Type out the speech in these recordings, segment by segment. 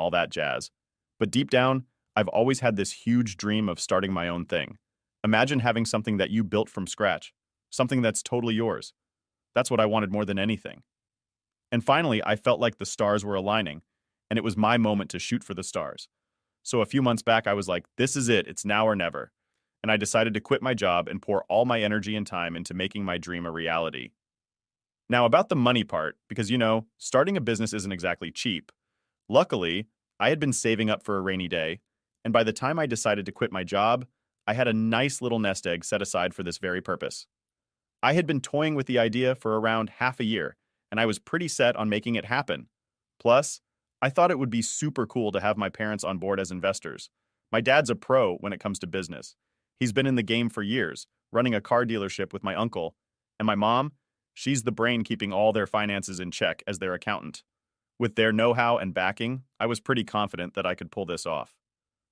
all that jazz. But deep down, I've always had this huge dream of starting my own thing. Imagine having something that you built from scratch, something that's totally yours. That's what I wanted more than anything. And finally, I felt like the stars were aligning, and it was my moment to shoot for the stars. So a few months back, I was like, this is it, it's now or never. And I decided to quit my job and pour all my energy and time into making my dream a reality. Now, about the money part, because starting a business isn't exactly cheap. Luckily, I had been saving up for a rainy day, and by the time I decided to quit my job, I had a nice little nest egg set aside for this very purpose. I had been toying with the idea for around half a year, and I was pretty set on making it happen. Plus, I thought it would be super cool to have my parents on board as investors. My dad's a pro when it comes to business. He's been in the game for years, running a car dealership with my uncle, and my mom, she's the brain keeping all their finances in check as their accountant. With their know-how and backing, I was pretty confident that I could pull this off.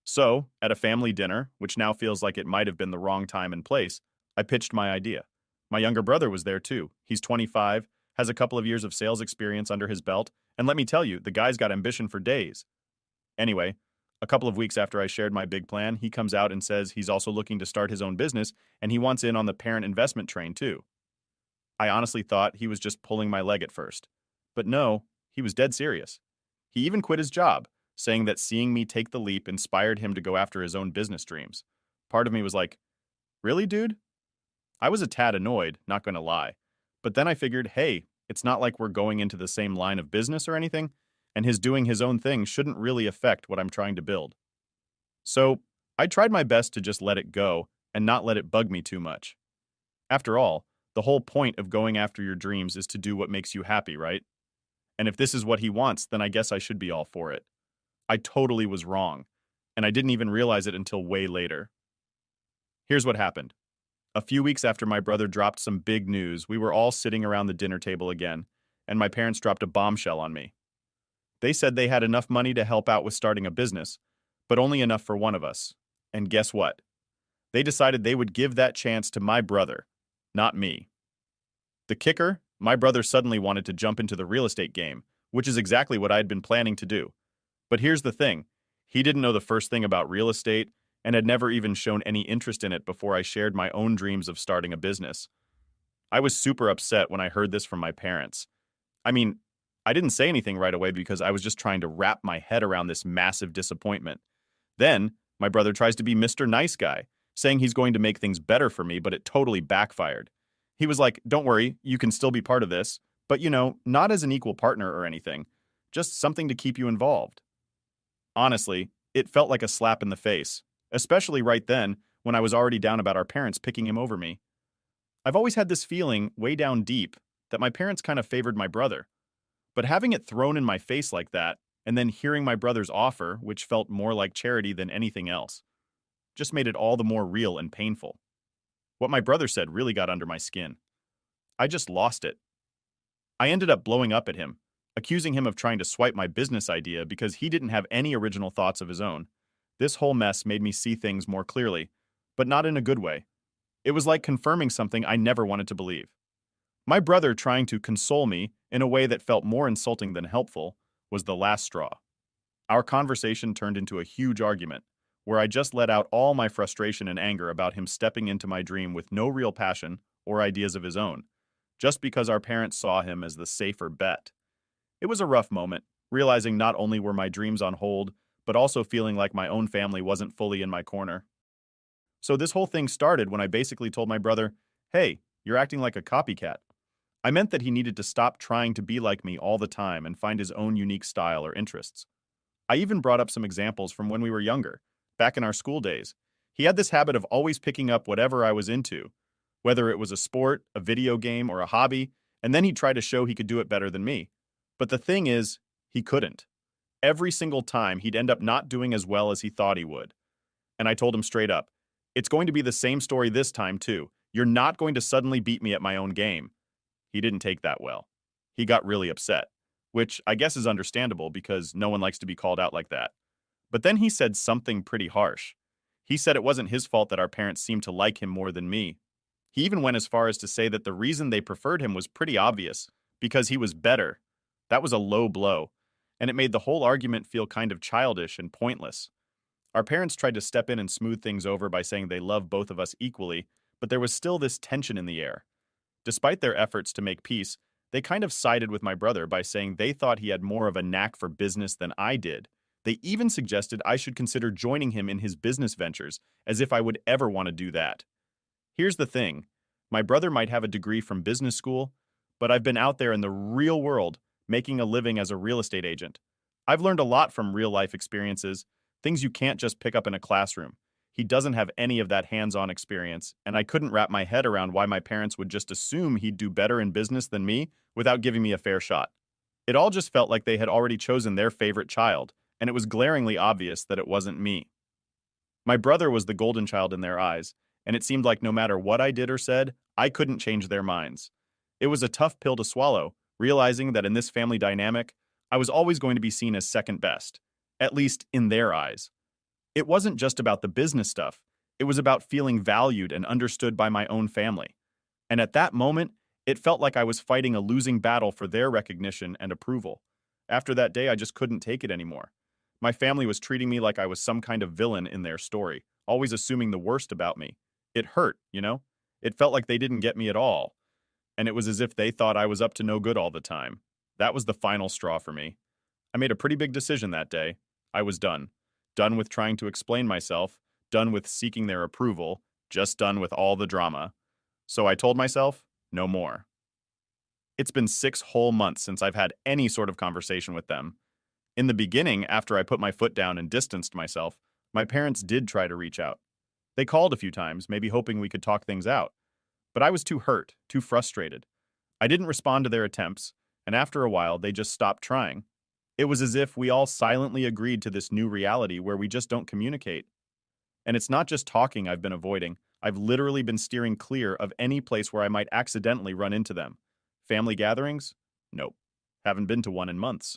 So, at a family dinner, which now feels like it might have been the wrong time and place, I pitched my idea. My younger brother was there too. He's 25, has a couple of years of sales experience under his belt, and let me tell you, the guy's got ambition for days. Anyway, a couple of weeks after I shared my big plan, he comes out and says he's also looking to start his own business and he wants in on the parent investment train too. I honestly thought he was just pulling my leg at first. But no, he was dead serious. He even quit his job, saying that seeing me take the leap inspired him to go after his own business dreams. Part of me was like, really, dude? I was a tad annoyed, not gonna lie. But then I figured, hey, it's not like we're going into the same line of business or anything, and his doing his own thing shouldn't really affect what I'm trying to build. So, I tried my best to just let it go and not let it bug me too much. After all, the whole point of going after your dreams is to do what makes you happy, right? And if this is what he wants, then I guess I should be all for it. I totally was wrong, and I didn't even realize it until way later. Here's what happened. A few weeks after my brother dropped some big news, we were all sitting around the dinner table again, and my parents dropped a bombshell on me. They said they had enough money to help out with starting a business, but only enough for one of us. And guess what? They decided they would give that chance to my brother, not me. The kicker? My brother suddenly wanted to jump into the real estate game, which is exactly what I had been planning to do. But here's the thing. He didn't know the first thing about real estate and had never even shown any interest in it before I shared my own dreams of starting a business. I was super upset when I heard this from my parents. I mean, I didn't say anything right away because I was just trying to wrap my head around this massive disappointment. Then, my brother tries to be Mr. Nice Guy, saying he's going to make things better for me, but it totally backfired. He was like, don't worry, you can still be part of this, but not as an equal partner or anything, just something to keep you involved. Honestly, it felt like a slap in the face, especially right then when I was already down about our parents picking him over me. I've always had this feeling, way down deep, that my parents kind of favored my brother. But having it thrown in my face like that, and then hearing my brother's offer, which felt more like charity than anything else, just made it all the more real and painful. What my brother said really got under my skin. I just lost it. I ended up blowing up at him, accusing him of trying to swipe my business idea because he didn't have any original thoughts of his own. This whole mess made me see things more clearly, but not in a good way. It was like confirming something I never wanted to believe. My brother trying to console me in a way that felt more insulting than helpful was the last straw. Our conversation turned into a huge argument, where I just let out all my frustration and anger about him stepping into my dream with no real passion or ideas of his own, just because our parents saw him as the safer bet. It was a rough moment, realizing not only were my dreams on hold, but also feeling like my own family wasn't fully in my corner. So this whole thing started when I basically told my brother, hey, you're acting like a copycat. I meant that he needed to stop trying to be like me all the time and find his own unique style or interests. I even brought up some examples from when we were younger, back in our school days. He had this habit of always picking up whatever I was into, whether it was a sport, a video game, or a hobby, and then he'd try to show he could do it better than me. But the thing is, he couldn't. Every single time, he'd end up not doing as well as he thought he would. And I told him straight up, it's going to be the same story this time, too. You're not going to suddenly beat me at my own game. He didn't take that well. He got really upset, which I guess is understandable because no one likes to be called out like that. But then he said something pretty harsh. He said it wasn't his fault that our parents seemed to like him more than me. He even went as far as to say that the reason they preferred him was pretty obvious, because he was better. That was a low blow. and it made the whole argument feel kind of childish and pointless. Our parents tried to step in and smooth things over by saying they love both of us equally, but there was still this tension in the air. Despite their efforts to make peace, they kind of sided with my brother by saying they thought he had more of a knack for business than I did. They even suggested I should consider joining him in his business ventures, as if I would ever want to do that. Here's the thing. My brother might have a degree from business school, but I've been out there in the real world making a living as a real estate agent. I've learned a lot from real-life experiences, things you can't just pick up in a classroom. He doesn't have any of that hands-on experience, and I couldn't wrap my head around why my parents would just assume he'd do better in business than me without giving me a fair shot. It all just felt like they had already chosen their favorite child, and it was glaringly obvious that it wasn't me. My brother was the golden child in their eyes, and it seemed like no matter what I did or said, I couldn't change their minds. It was a tough pill to swallow, realizing that in this family dynamic, I was always going to be seen as second best, at least in their eyes. It wasn't just about the business stuff, it was about feeling valued and understood by my own family. And at that moment, it felt like I was fighting a losing battle for their recognition and approval. After that day, I just couldn't take it anymore. My family was treating me like I was some kind of villain in their story, always assuming the worst about me. It hurt, you know? It felt like they didn't get me at all. And it was as if they thought I was up to no good all the time. That was the final straw for me. I made a pretty big decision that day. I was done. Done with trying to explain myself, done with seeking their approval, just done with all the drama. So I told myself, no more. It's been 6 whole months since I've had any sort of conversation with them. In the beginning, after I put my foot down and distanced myself, my parents did try to reach out. They called a few times, maybe hoping we could talk things out. But I was too hurt, too frustrated. I didn't respond to their attempts, and after a while, they just stopped trying. It was as if we all silently agreed to this new reality where we just don't communicate. And it's not just talking I've been avoiding. I've literally been steering clear of any place where I might accidentally run into them. Family gatherings? Nope. Haven't been to one in months.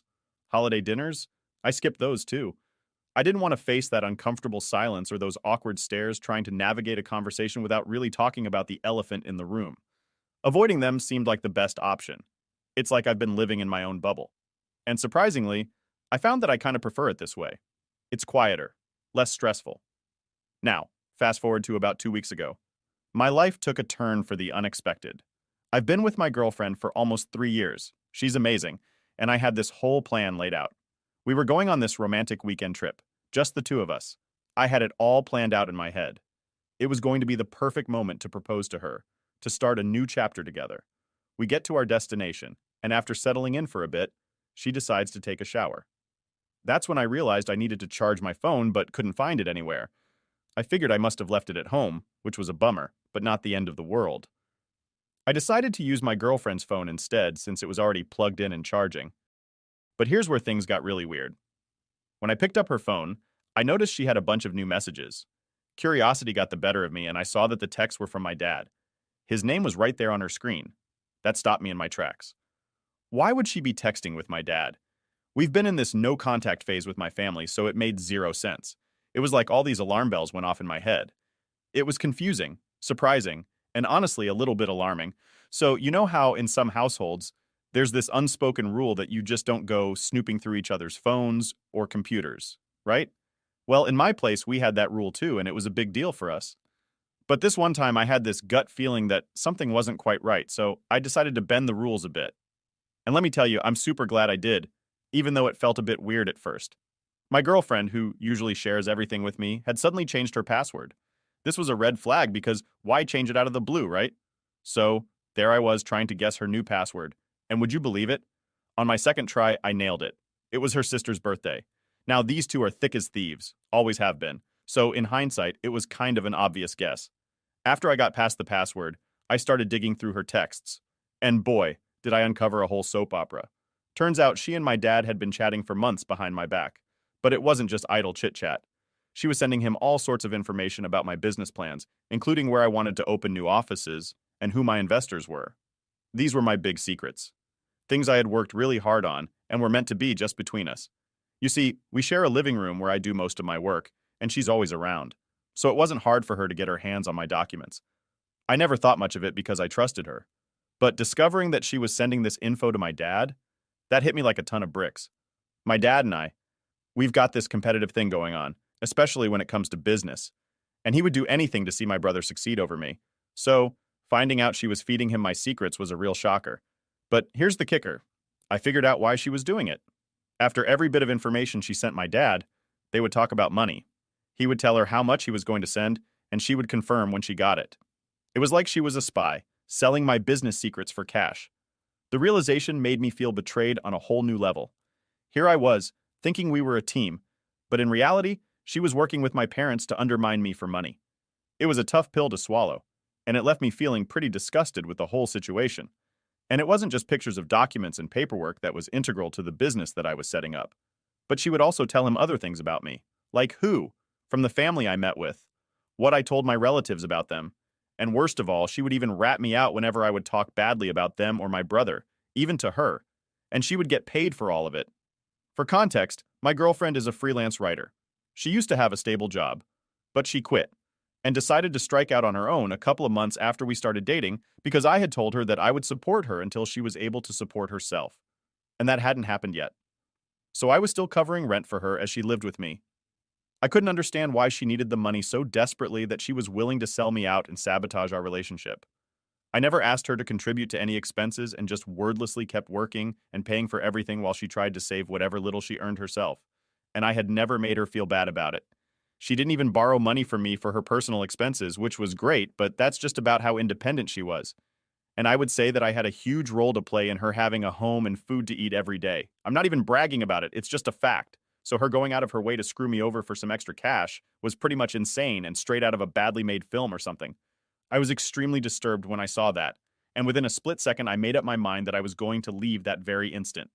Holiday dinners? I skipped those too. I didn't want to face that uncomfortable silence or those awkward stares trying to navigate a conversation without really talking about the elephant in the room. Avoiding them seemed like the best option. It's like I've been living in my own bubble. And surprisingly, I found that I kind of prefer it this way. It's quieter, less stressful. Now, fast forward to about 2 weeks ago. My life took a turn for the unexpected. I've been with my girlfriend for almost 3 years. She's amazing, and I had this whole plan laid out. We were going on this romantic weekend trip, just the two of us. I had it all planned out in my head. It was going to be the perfect moment to propose to her, to start a new chapter together. We get to our destination, and after settling in for a bit, she decides to take a shower. That's when I realized I needed to charge my phone but couldn't find it anywhere. I figured I must have left it at home, which was a bummer, but not the end of the world. I decided to use my girlfriend's phone instead since it was already plugged in and charging. But here's where things got really weird. When I picked up her phone, I noticed she had a bunch of new messages. Curiosity got the better of me and I saw that the texts were from my dad. His name was right there on her screen. That stopped me in my tracks. Why would she be texting with my dad? We've been in this no-contact phase with my family, so it made zero sense. It was like all these alarm bells went off in my head. It was confusing, surprising, and honestly a little bit alarming. So you know how in some households, there's this unspoken rule that you just don't go snooping through each other's phones or computers, right? Well, in my place, we had that rule too, and it was a big deal for us. But this one time I had this gut feeling that something wasn't quite right, so I decided to bend the rules a bit. And let me tell you, I'm super glad I did, even though it felt a bit weird at first. My girlfriend, who usually shares everything with me, had suddenly changed her password. This was a red flag because why change it out of the blue, right? So, there I was trying to guess her new password. And would you believe it? On my second try, I nailed it. It was her sister's birthday. Now, these two are thick as thieves, always have been. So, in hindsight, it was kind of an obvious guess. After I got past the password, I started digging through her texts. And boy, did I uncover a whole soap opera. Turns out she and my dad had been chatting for months behind my back. But it wasn't just idle chit-chat. She was sending him all sorts of information about my business plans, including where I wanted to open new offices and who my investors were. These were my big secrets. Things I had worked really hard on and were meant to be just between us. You see, we share a living room where I do most of my work, and she's always around. So it wasn't hard for her to get her hands on my documents. I never thought much of it because I trusted her. But discovering that she was sending this info to my dad, that hit me like a ton of bricks. My dad and we've got this competitive thing going on, especially when it comes to business. And he would do anything to see my brother succeed over me. So, finding out she was feeding him my secrets was a real shocker. But here's the kicker. I figured out why she was doing it. After every bit of information she sent my dad, they would talk about money. He would tell her how much he was going to send, and she would confirm when she got it. It was like she was a spy, selling my business secrets for cash. The realization made me feel betrayed on a whole new level. Here I was, thinking we were a team, but in reality, she was working with my parents to undermine me for money. It was a tough pill to swallow, and it left me feeling pretty disgusted with the whole situation. And it wasn't just pictures of documents and paperwork that was integral to the business that I was setting up. But she would also tell him other things about me, like who, from the family I met with, what I told my relatives about them, and worst of all, she would even rat me out whenever I would talk badly about them or my brother, even to her, and she would get paid for all of it. For context, my girlfriend is a freelance writer. She used to have a stable job, but she quit and decided to strike out on her own a couple of months after we started dating because I had told her that I would support her until she was able to support herself. And that hadn't happened yet. So I was still covering rent for her as she lived with me. I couldn't understand why she needed the money so desperately that she was willing to sell me out and sabotage our relationship. I never asked her to contribute to any expenses and just wordlessly kept working and paying for everything while she tried to save whatever little she earned herself. And I had never made her feel bad about it. She didn't even borrow money from me for her personal expenses, which was great, but that's just about how independent she was. And I would say that I had a huge role to play in her having a home and food to eat every day. I'm not even bragging about it, it's just a fact. So her going out of her way to screw me over for some extra cash was pretty much insane and straight out of a badly made film or something. I was extremely disturbed when I saw that, and within a split second I made up my mind that I was going to leave that very instant.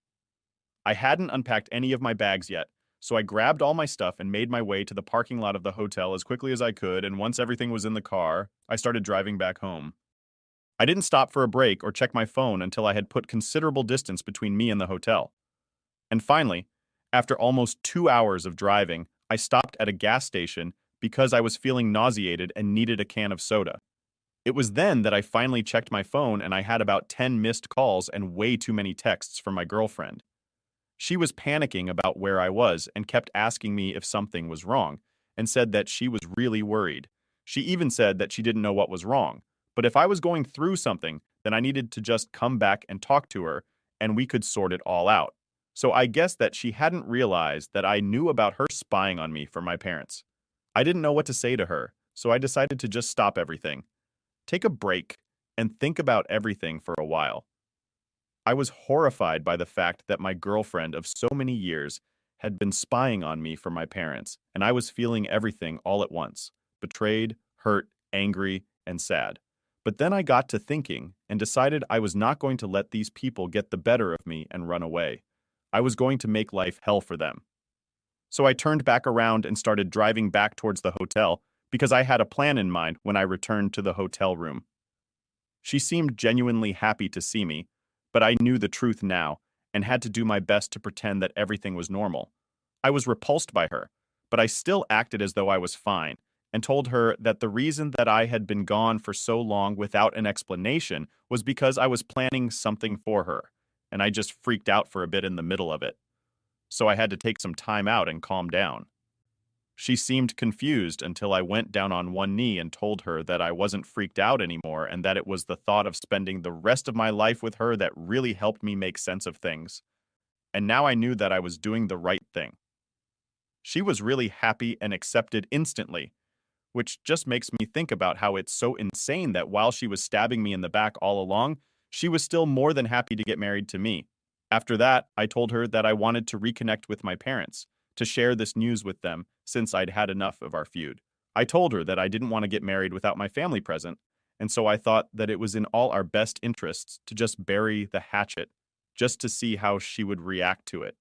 I hadn't unpacked any of my bags yet, so I grabbed all my stuff and made my way to the parking lot of the hotel as quickly as I could, and once everything was in the car, I started driving back home. I didn't stop for a break or check my phone until I had put considerable distance between me and the hotel. And finally, after almost 2 hours of driving, I stopped at a gas station because I was feeling nauseated and needed a can of soda. It was then that I finally checked my phone and I had about 10 missed calls and way too many texts from my girlfriend. She was panicking about where I was and kept asking me if something was wrong, and said that she was really worried. She even said that she didn't know what was wrong, but if I was going through something, then I needed to just come back and talk to her, and we could sort it all out. So I guess that she hadn't realized that I knew about her spying on me for my parents. I didn't know what to say to her, so I decided to just stop everything. Take a break and think about everything for a while. I was horrified by the fact that my girlfriend of so many years had been spying on me for my parents, and I was feeling everything all at once: betrayed, hurt, angry, and sad. But then I got to thinking and decided I was not going to let these people get the better of me and run away. I was going to make life hell for them. So I turned back around and started driving back towards the hotel because I had a plan in mind when I returned to the hotel room. She seemed genuinely happy to see me, but I knew the truth now and had to do my best to pretend that everything was normal. I was repulsed by her, but I still acted as though I was fine and told her that the reason that I had been gone for so long without an explanation was because I was planning something for her, and I just freaked out for a bit in the middle of it. So I had to take some time out and calm down. She seemed confused until I went down on one knee and told her that I wasn't freaked out anymore and that it was the thought of spending the rest of my life with her that really helped me make sense of things. And now I knew that I was doing the right thing. She was really happy and accepted instantly, which just makes me think about how it's so insane that while she was stabbing me in the back all along, she was still more than happy to get married to me. After that, I told her that I wanted to reconnect with my parents, to share this news with them since I'd had enough of our feud. I told her that I didn't want to get married without my family present, and so I thought that it was in all our best interests to just bury the hatchet, just to see how she would react to it.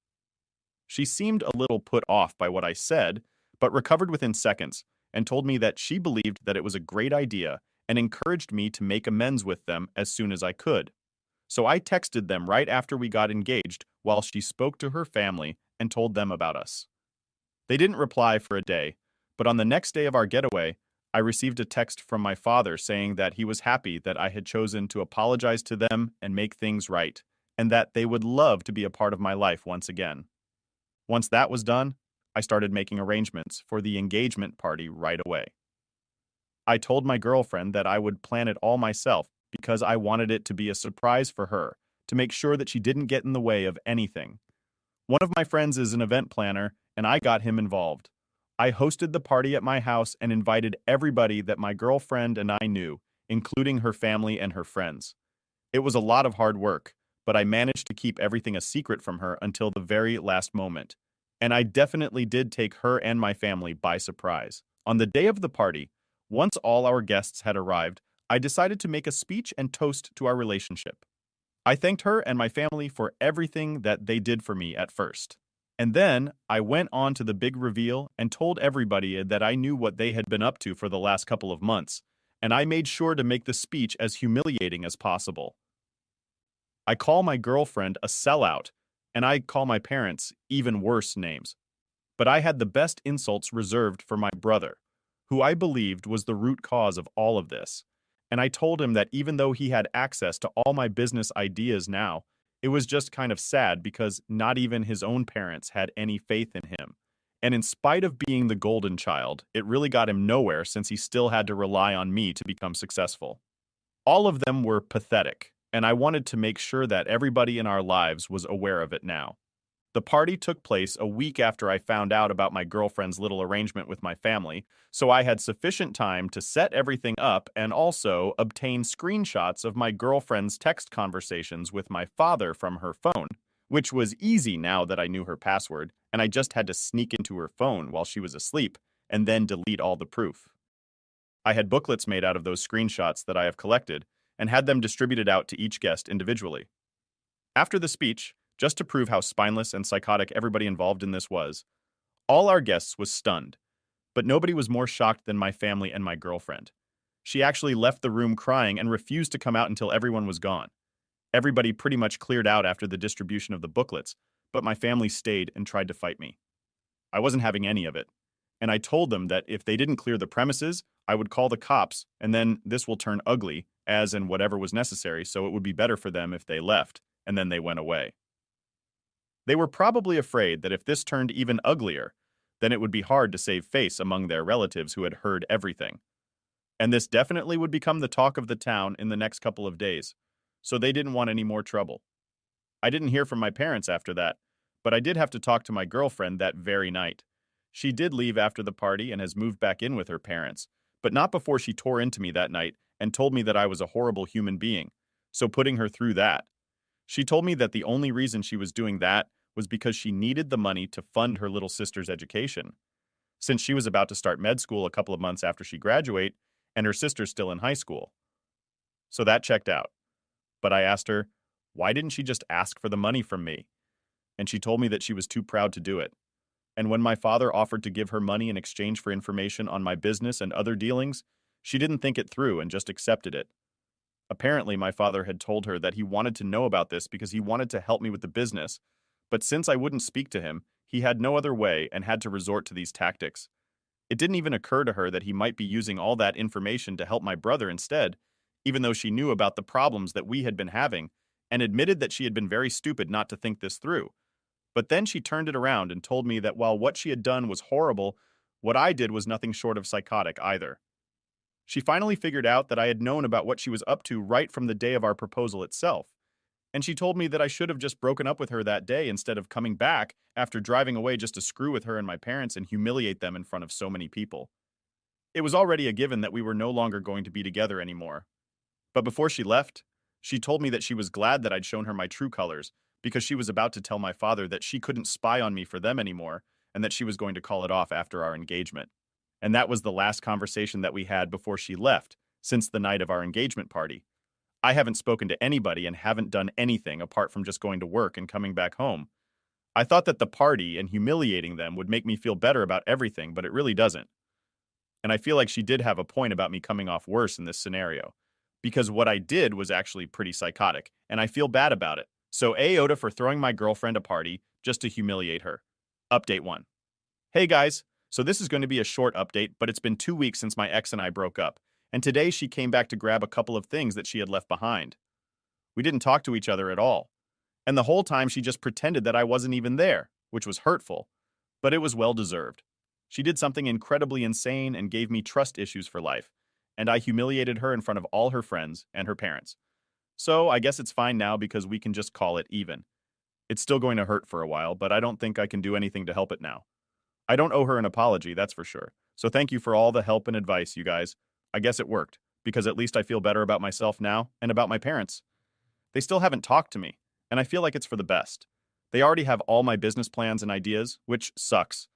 She seemed a little put off by what I said, but recovered within seconds and told me that she believed that it was a great idea and encouraged me to make amends with them as soon as I could. So I texted them right after we got engaged while she spoke to her family and told them about us. They didn't reply for a day, but on the next day of our getaway, I received a text from my father saying that he was happy that I had chosen to apologize to them and make things right, and that they would love to be a part of my life once again. Once that was done, I started making arrangements for the engagement party right away. I told my girlfriend that I would plan it all myself because I wanted it to be a surprise for her, to make sure that she didn't get in the way of anything. One of my friends is an event planner, and I got him involved. I hosted the party at my house and invited everybody that my girlfriend and I knew, including her family and her friends. It was a lot of hard work, but I managed to keep everything a secret from her until the very last moment. And I definitely did take her and my family by surprise. On the day of the party, once all our guests had arrived, I decided to make a speech and toast to our relationship. I thanked her and my family for everything that they did for me at first. And then I went on to the big reveal and told everybody that I knew what they had been up to for the last couple of months, and I made sure to make the speech as humiliating as possible. I call my girlfriend a sellout, and I call my parents even worse names. But I had the best insults reserved for my brother, who I believed was the root cause of all of this. And I told him that even though he had access to all my business ideas now, it was just kind of sad because not even his own parents had any faith in him. And in spite of being the golden child, it really got him nowhere since he still had to rely on me to become successful. All of them were pathetic, and I wanted to make sure that everybody in our lives was aware of it now. The party took place a week after I found out about my girlfriend's little arrangement with my family, so I had sufficient time to set everything up and also obtain screenshots of my girlfriend's text conversations with my father from her phone, which was easy now that I knew her password, and I just had to sneak into her phone while she was asleep and then delete all the proof. I had booklets made out of those screenshots that I have collected and had them distributed out to each guest individually. After the speech, just to prove how spineless and psychotic everybody involved in this was, all our guests was stunned, but nobody was more shocked than my family and my girlfriend. She actually left the room crying and refused to come out until everyone was gone. Everybody pretty much cleared out after the distribution of the booklets, but my family stayed and tried to fight me. I wasn't having any of it, and I told them that if they didn't clear the premises, I would call the cops, and then this will turn ugly, as in whatever was necessary, so it would be better for them if they left, and then they went away. They were probably afraid that if this turned even uglier, then it would be hard to save face among their relatives who had heard everything. And this definitely would become the talk of the town in the next couple of days, so they didn't want any more trouble. I didn't hear from my parents after that, but I did have to talk to my girlfriend that very night. She did leave after the party and has moved back in with her parents, but not before she tore into me that night and told me that I was a horrible human being, so putting her through that. She told me that the only reason she was doing that was because she needed the money to fund her little sister's education. Since she was about to start med school a couple of months after she graduated, and her sister's still in high school. So that checked out. But I asked her, why didn't she just ask for the money from me? And she told me that she was too proud to do it. And when my father offered to give her money in exchange for information on my business and other dealings, she didn't think it through and just accepted it. Apparently, my father had told her that he wanted to know about this because he wanted to help me with the business, but since I wouldn't speak to him, he had no other way and had to resort to these tactics. It didn't even occur to her that he might be using all that information to help my brother instead, even though she knew about the problems that we had been having and admitted that she had been very stupid not to think this through. But then she turned it around and told me that while what she had done was horrible, what I did was nothing short of psychotic either. She finally figured out that I had known about what she was up to right from the day of our proposal itself. And she told me that I should have just broken up with her that day instead of coming back after driving away just to screw with her and my parents and humiliate them in front of so many people. It was already a given that we were no longer going to be together anymore. But before she left, she told me that she was glad that I'd shown her my true colors because she was about to tell my father that she couldn't spy on me for them anymore and that she was going to call it off after our engagement. And that was the last conversation that we had before she left, since the night of our engagement party. I haven't spoken to anybody and haven't done anything apart from just going to work and coming back home. I thought that the party and humiliating them would make me feel better about everything, but it really doesn't. And I feel like she did have a point about me coming off worse in this scenario, because what I did was actually pretty psychotic, and I feel bad about it. So Aota for throwing my girlfriend a party just to humiliate her. Update 1. Hey guys, so this is going to be a short update, but it's been 2 weeks since my ex and I broke up, and today she came back to grab a couple of things that she had left behind. We didn't talk to each other at all, and the whole time she just pretended that I wasn't even there. which was hurtful, but it was well deserved. She did something incredibly insane and gave me trust issues for life, and I humiliated her in front of all her friends and her parents. So I guess it's fine now because we can just call it even. It's still going to hurt for a while, but I don't think I can do anything to help it now. I don't owe her an apology, that's for sure. So thank you for all the help and advice, you guys. I guess it worked, because at least I feel better about myself now and about my parents. They still haven't talked to me, and I feel like it's for the best. They already have all my business plans and ideas, which sucks,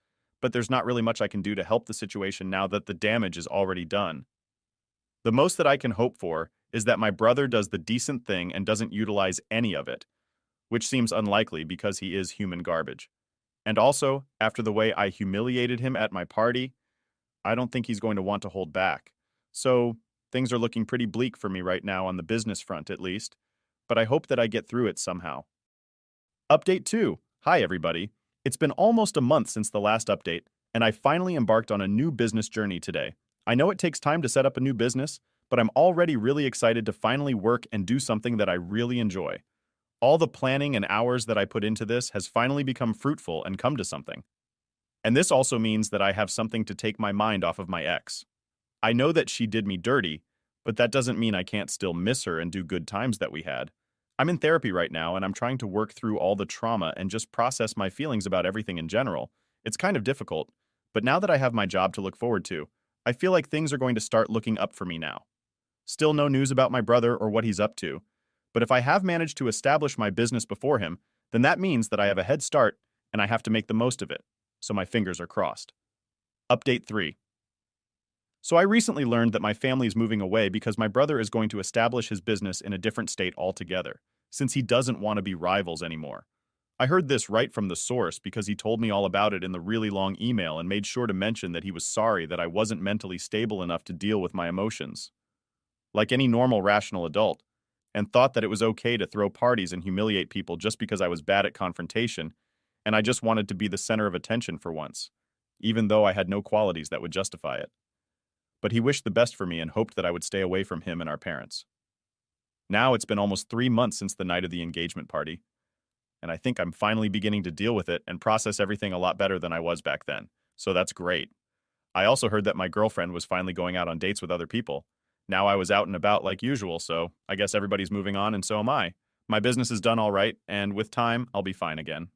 but there's not really much I can do to help the situation now that the damage is already done. The most that I can hope for is that my brother does the decent thing and doesn't utilize any of it, which seems unlikely because he is human garbage. And also, after the way I humiliated him at my party, I don't think he's going to want to hold back. So, things are looking pretty bleak for me right now on the business front, at least, but I hope that I get through it somehow. Update 2. Hi, everybody. It's been almost a month since the last update, and I finally embarked on a new business journey today. I know it takes time to set up a new business, but I'm already really excited to finally work and do something that I really enjoy. All the planning and hours that I put into this has finally become fruitful and come to something. And this also means that I have something to take my mind off of my ex. I know that she did me dirty, but that doesn't mean I can't still miss her and do good times that we had. I'm in therapy right now, and I'm trying to work through all the trauma and just process my feelings about everything in general. It's kind of difficult, but now that I have my job to look forward to, I feel like things are going to start looking up for me now. Still no news about my brother or what he's up to, but if I have managed to establish my business before him, then that means that I have a head start and I have to make the most of it, so my fingers are crossed. Update 3. So I recently learned that my family is moving away because my brother is going to establish his business in a different state altogether, since he doesn't want to be rivals anymore. I heard this right from the source because he told me all about it in the really long email and made sure to mention that he was sorry that I wasn't mentally stable enough to deal with my emotions, like any normal rational adult, and thought that it was okay to throw parties and humiliate people just because I was bad at confrontation, and I just wanted to be the center of attention for once, even though I had no qualities that would justify it. But he wished the best for me and hoped that I would stay away from him and our parents. Now it's been almost 3 months since the night of the engagement party, and I think I'm finally beginning to deal with it and process everything a lot better than I was back then, so that's great. I also heard that my girlfriend was finally going out on dates with other people. Now I was out and about like usual, so I guess everybody's moving on and so am I. My business is done all right, and with time, I'll be fine again.